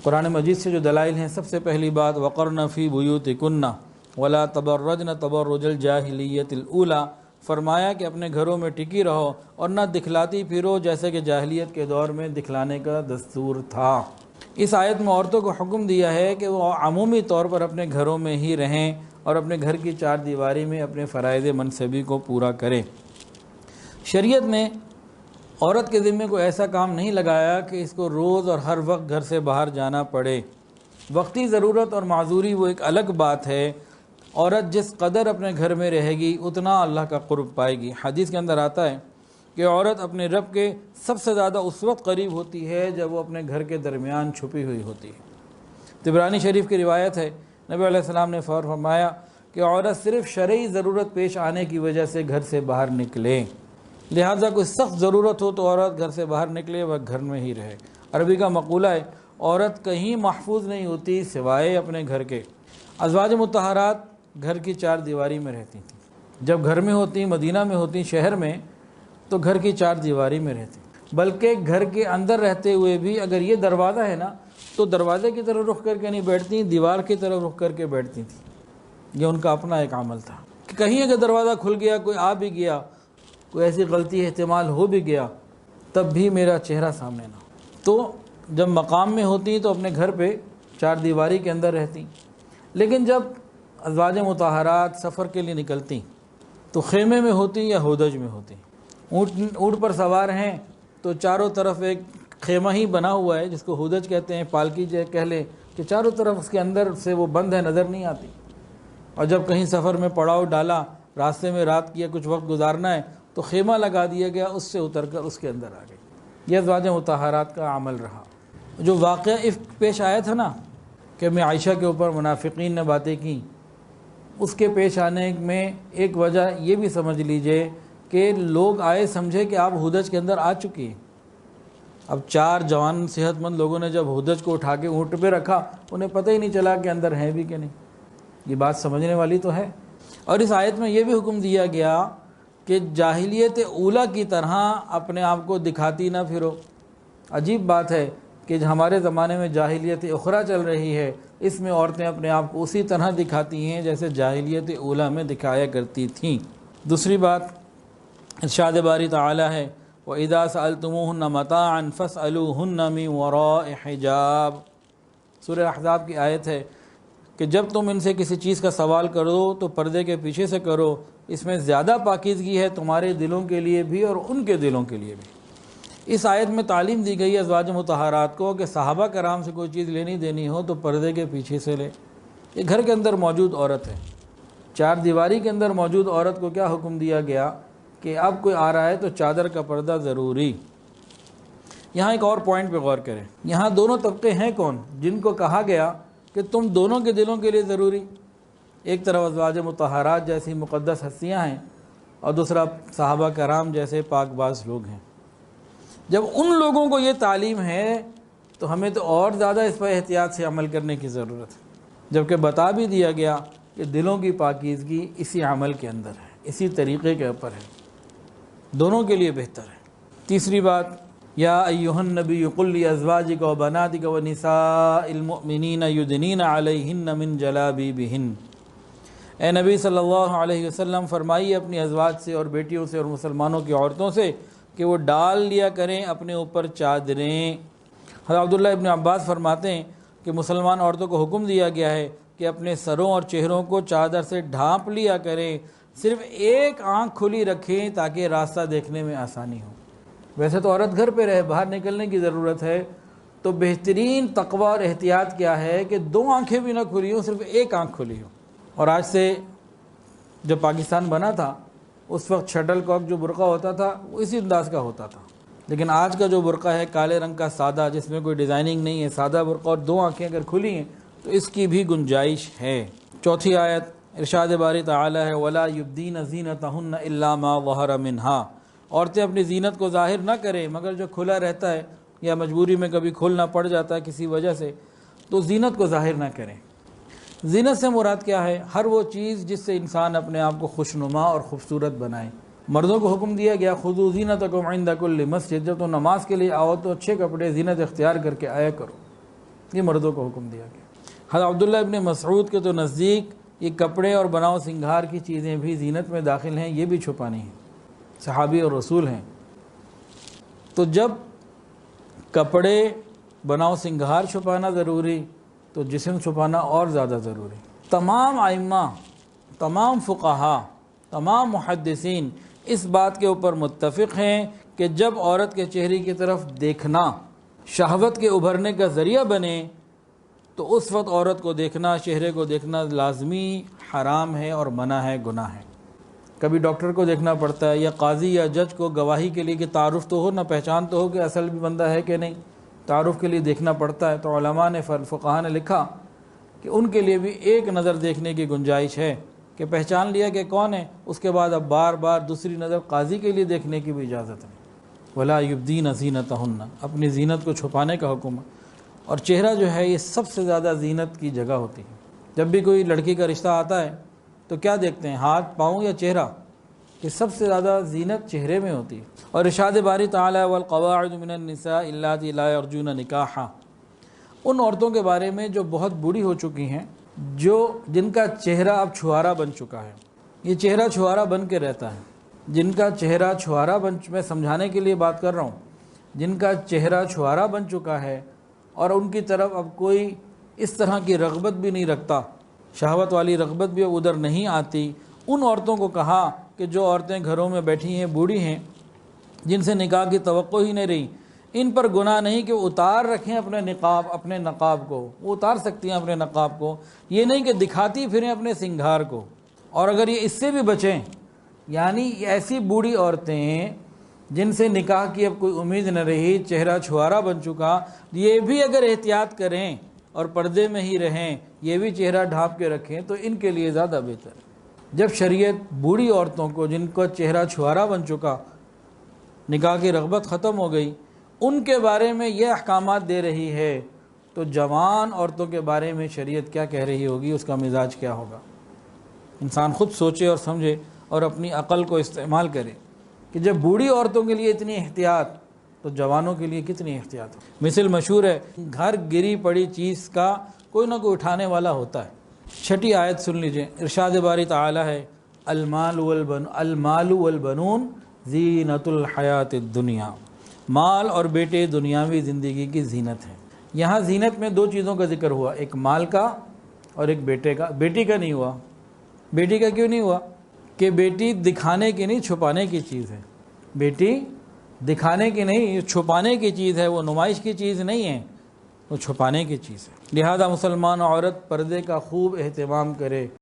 قرآن مجید سے جو دلائل ہیں، سب سے پہلی بات وقرن فی بیوتکن ولا تبرجن تبرج الجاہلیت الاولی، فرمایا کہ اپنے گھروں میں ٹکی رہو اور نہ دکھلاتی پھرو جیسے کہ جاہلیت کے دور میں دکھلانے کا دستور تھا۔ اس آیت میں عورتوں کو حکم دیا ہے کہ وہ عمومی طور پر اپنے گھروں میں ہی رہیں اور اپنے گھر کی چار دیواری میں اپنے فرائض منصبی کو پورا کریں۔ شریعت نے عورت کے ذمے کو ایسا کام نہیں لگایا کہ اس کو روز اور ہر وقت گھر سے باہر جانا پڑے۔ وقتی ضرورت اور معذوری وہ ایک الگ بات ہے۔ عورت جس قدر اپنے گھر میں رہے گی اتنا اللہ کا قرب پائے گی۔ حدیث کے اندر آتا ہے کہ عورت اپنے رب کے سب سے زیادہ اس وقت قریب ہوتی ہے جب وہ اپنے گھر کے درمیان چھپی ہوئی ہوتی ہے۔ طبرانی شریف کی روایت ہے، نبی علیہ السلام نے فرمایا کہ عورت صرف شرعی ضرورت پیش آنے کی وجہ سے گھر سے باہر نکلے، لہٰذا کوئی سخت ضرورت ہو تو عورت گھر سے باہر نکلے، وہ گھر میں ہی رہے۔ عربی کا مقولہ ہے عورت کہیں محفوظ نہیں ہوتی سوائے اپنے گھر کے۔ ازواج مطہرات گھر کی چار دیواری میں رہتی تھیں۔ جب گھر میں ہوتی، مدینہ میں ہوتی، شہر میں، تو گھر کی چار دیواری میں رہتی، بلکہ گھر کے اندر رہتے ہوئے بھی اگر یہ دروازہ ہے نا تو دروازے کی طرف رخ کر کے نہیں بیٹھتی، دیوار کی طرف رخ کر کے بیٹھتی تھیں۔ یہ ان کا اپنا ایک عمل تھا کہ کہیں اگر دروازہ کھل گیا، کوئی آ بھی گیا، کوئی ایسی غلطی احتمال ہو بھی گیا، تب بھی میرا چہرہ سامنے نہ ہو۔ تو جب مقام میں ہوتی تو اپنے گھر پہ چار دیواری کے اندر رہتی، لیکن جب ازواج مطہرات سفر کے لیے نکلتی تو خیمے میں ہوتی یا ہودج میں ہوتی۔ اونٹ پر سوار ہیں تو چاروں طرف ایک خیمہ ہی بنا ہوا ہے جس کو ہودج کہتے ہیں، پالکی جو کہہ لیں، کہ چاروں طرف اس کے اندر سے وہ بند ہے، نظر نہیں آتی۔ اور جب کہیں سفر میں پڑاؤ ڈالا، راستے میں رات کیا، کچھ وقت گزارنا ہے تو خیمہ لگا دیا گیا، اس سے اتر کر اس کے اندر آ گئی۔ یہ ازواج مطہرات کا عمل رہا۔ جو واقعہ افک پیش آیا تھا نا کہ میں عائشہ کے اوپر منافقین نے باتیں کی، اس کے پیش آنے میں ایک وجہ یہ بھی سمجھ لیجئے کہ لوگ آئے سمجھے کہ آپ ہودج کے اندر آ چکی ہیں۔ اب چار جوان صحت مند لوگوں نے جب ہودج کو اٹھا کے اونٹ پہ رکھا، انہیں پتہ ہی نہیں چلا کہ اندر ہیں بھی کہ نہیں۔ یہ بات سمجھنے والی تو ہے۔ اور اس آیت میں یہ بھی حکم دیا گیا کہ جاہلیت اولیٰ کی طرح اپنے آپ کو دکھاتی نہ پھرو۔ عجیب بات ہے کہ ہمارے زمانے میں جاہلیت اخریٰ چل رہی ہے، اس میں عورتیں اپنے آپ کو اسی طرح دکھاتی ہیں جیسے جاہلیت اولیٰ میں دکھایا کرتی تھیں۔ دوسری بات ارشاد باری تعالی ہے وَإِذَا سَأَلْتُمُوهُنَّ مَتَاعًا فَاسْأَلُوهُنَّ مِنْ وَرَاءِ حِجَابٍ۔ سورہ احزاب کی آیت ہے کہ جب تم ان سے کسی چیز کا سوال کرو تو پردے کے پیچھے سے کرو، اس میں زیادہ پاکیزگی ہے تمہارے دلوں کے لیے بھی اور ان کے دلوں کے لیے بھی۔ اس آیت میں تعلیم دی گئی ہے ازواج مطہرات کو کہ صحابہ کرام سے کوئی چیز لینی دینی ہو تو پردے کے پیچھے سے لے۔ یہ گھر کے اندر موجود عورت ہے، چار دیواری کے اندر موجود عورت کو کیا حکم دیا گیا کہ اب کوئی آ رہا ہے تو چادر کا پردہ ضروری۔ یہاں ایک اور پوائنٹ پہ غور کریں، یہاں دونوں طبقے ہیں کون جن کو کہا گیا کہ تم دونوں کے دلوں کے لیے ضروری؟ ایک طرف ازواج مطہرات جیسی مقدس ہستیاں ہیں اور دوسرا صحابہ کرام جیسے پاک باز لوگ ہیں۔ جب ان لوگوں کو یہ تعلیم ہے تو ہمیں تو اور زیادہ اس پر احتیاط سے عمل کرنے کی ضرورت ہے، جبکہ بتا بھی دیا گیا کہ دلوں کی پاکیزگی اسی عمل کے اندر ہے، اسی طریقے کے اوپر ہے، دونوں کے لیے بہتر ہے۔ تیسری بات یا ایھا النبی قل لازواجک وبناتک ونساء المؤمنین یدنین علیہن من جلابیبہن۔ اے نبی صلی اللہ علیہ وسلم فرمائیے اپنی ازواج سے اور بیٹیوں سے اور مسلمانوں کی عورتوں سے کہ وہ ڈال لیا کریں اپنے اوپر چادریں۔ حضرت عبداللہ ابن عباس فرماتے ہیں کہ مسلمان عورتوں کو حکم دیا گیا ہے کہ اپنے سروں اور چہروں کو چادر سے ڈھانپ لیا کریں، صرف ایک آنکھ کھلی رکھیں تاکہ راستہ دیکھنے میں آسانی ہو۔ ویسے تو عورت گھر پہ رہے، باہر نکلنے کی ضرورت ہے، تو بہترین تقوی اور احتیاط کیا ہے کہ دو آنکھیں بھی نہ کھلی ہوں، صرف ایک آنکھ کھلی ہو۔ اور آج سے جب پاکستان بنا تھا اس وقت شٹل کاک جو برقع ہوتا تھا وہ اسی انداز کا ہوتا تھا، لیکن آج کا جو برقع ہے کالے رنگ کا سادہ، جس میں کوئی ڈیزائننگ نہیں ہے، سادہ برقع، اور دو آنکھیں اگر کھلی ہیں تو اس کی بھی گنجائش ہے۔ چوتھی آیت ارشاد باری تعالی ہے وَلَا يُبْدِينَ زِينَتَهُنَّ إِلَّا مَا ظَهَرَ مِنْهَا۔ عورتیں اپنی زینت کو ظاہر نہ کریں مگر جو کھلا رہتا ہے یا مجبوری میں کبھی کھولنا پڑ جاتا ہے کسی وجہ سے، تو زینت کو ظاہر نہ کریں۔ زینت سے مراد کیا ہے؟ ہر وہ چیز جس سے انسان اپنے آپ کو خوشنما اور خوبصورت بنائے۔ مردوں کو حکم دیا گیا خذوا زینتکم عند کل مسجد، جب تم نماز کے لیے آؤ تو اچھے کپڑے زینت اختیار کر کے آیا کرو یہ مردوں کو حکم دیا گیا۔ حضرت عبداللہ ابن مسعود کے تو نزدیک یہ کپڑے اور بناؤ سنگھار کی چیزیں بھی زینت میں داخل ہیں، یہ بھی چھپانی ہیں، صحابی اور رسول ہیں۔ تو جب کپڑے بناؤ سنگھار چھپانا ضروری تو جسم چھپانا اور زیادہ ضروری۔ تمام ائمہ، تمام فقہا، تمام محدثین اس بات کے اوپر متفق ہیں کہ جب عورت کے چہرے کی طرف دیکھنا شہوت کے ابھرنے کا ذریعہ بنے تو اس وقت عورت کو دیکھنا، چہرے کو دیکھنا لازمی حرام ہے اور منع ہے، گناہ ہے۔ کبھی ڈاکٹر کو دیکھنا پڑتا ہے یا قاضی یا جج کو گواہی کے لیے کہ تعارف تو ہو، نہ پہچان تو ہو کہ اصل بھی بندہ ہے کہ نہیں، تعارف کے لیے دیکھنا پڑتا ہے۔ تو علماء نے، فقہاء نے لکھا کہ ان کے لیے بھی ایک نظر دیکھنے کی گنجائش ہے کہ پہچان لیا کہ کون ہے، اس کے بعد اب بار بار دوسری نظر قاضی کے لیے دیکھنے کی بھی اجازت ہے۔ وَلَا يُبْدِينَ زِينَتَهُنَّ، اپنی زینت کو چھپانے کا حکم ہے۔ اور چہرہ جو ہے یہ سب سے زیادہ زینت کی جگہ ہوتی ہے۔ جب بھی کوئی لڑکی کا رشتہ آتا ہے تو کیا دیکھتے ہیں، ہاتھ، پاؤں یا چہرہ؟ کہ سب سے زیادہ زینت چہرے میں ہوتی ہے۔ اور ارشاد باری تعالی والقواعد من النساء اللاتي لا يرجون نکاحا، ان عورتوں کے بارے میں جو بہت بوڑھی ہو چکی ہیں، جن کا چہرہ اب چھوارا بن چکا ہے۔ یہ چہرہ چھوارا بن کے رہتا ہے، جن کا چہرہ چھوارا میں سمجھانے کے لیے بات کر رہا ہوں، جن کا چہرہ چھوارا بن چکا ہے اور ان کی طرف اب کوئی اس طرح کی رغبت بھی نہیں رکھتا، شہوت والی رغبت بھی ادھر نہیں آتی، ان عورتوں کو کہا کہ جو عورتیں گھروں میں بیٹھی ہیں، بوڑھی ہیں، جن سے نکاح کی توقع ہی نہیں رہی، ان پر گناہ نہیں کہ اتار رکھیں اپنے نقاب کو۔ وہ اتار سکتی ہیں اپنے نقاب کو، یہ نہیں کہ دکھاتی پھریں اپنے سنگھار کو۔ اور اگر یہ اس سے بھی بچیں، یعنی ایسی بوڑھی عورتیں جن سے نکاح کی اب کوئی امید نہ رہی، چہرہ چھوارا بن چکا، یہ بھی اگر احتیاط کریں اور پردے میں ہی رہیں، یہ بھی چہرہ ڈھانپ کے رکھیں تو ان کے لیے زیادہ بہتر ہے۔ جب شریعت بوڑھی عورتوں کو، جن کا چہرہ چھوارا بن چکا، نکاح کی رغبت ختم ہو گئی، ان کے بارے میں یہ احکامات دے رہی ہے تو جوان عورتوں کے بارے میں شریعت کیا کہہ رہی ہوگی، اس کا مزاج کیا ہوگا؟ انسان خود سوچے اور سمجھے اور اپنی عقل کو استعمال کرے کہ جب بوڑھی عورتوں کے لیے اتنی احتیاط تو جوانوں کے لیے کتنی احتیاط ہو۔ مثل مشہور ہے، گھر گری پڑی چیز کا کوئی نہ کوئی اٹھانے والا ہوتا ہے۔ چھٹی آیت سن لیجئے، ارشاد باری تعالی ہے، المال والبنون زینت الحیات الدنیا، مال اور بیٹے دنیاوی زندگی کی زینت ہے۔ یہاں زینت میں دو چیزوں کا ذکر ہوا، ایک مال کا اور ایک بیٹے کا۔ بیٹی کا نہیں ہوا۔ بیٹی کا کیوں نہیں ہوا؟ کہ بیٹی دکھانے کی نہیں، چھپانے کی چیز ہے۔ بیٹی دکھانے کی نہیں، چھپانے کی چیز ہے، وہ نمائش کی چیز نہیں ہے، وہ چھپانے کی چیز ہے۔ لہذا مسلمان عورت پردے کا خوب اہتمام کرے۔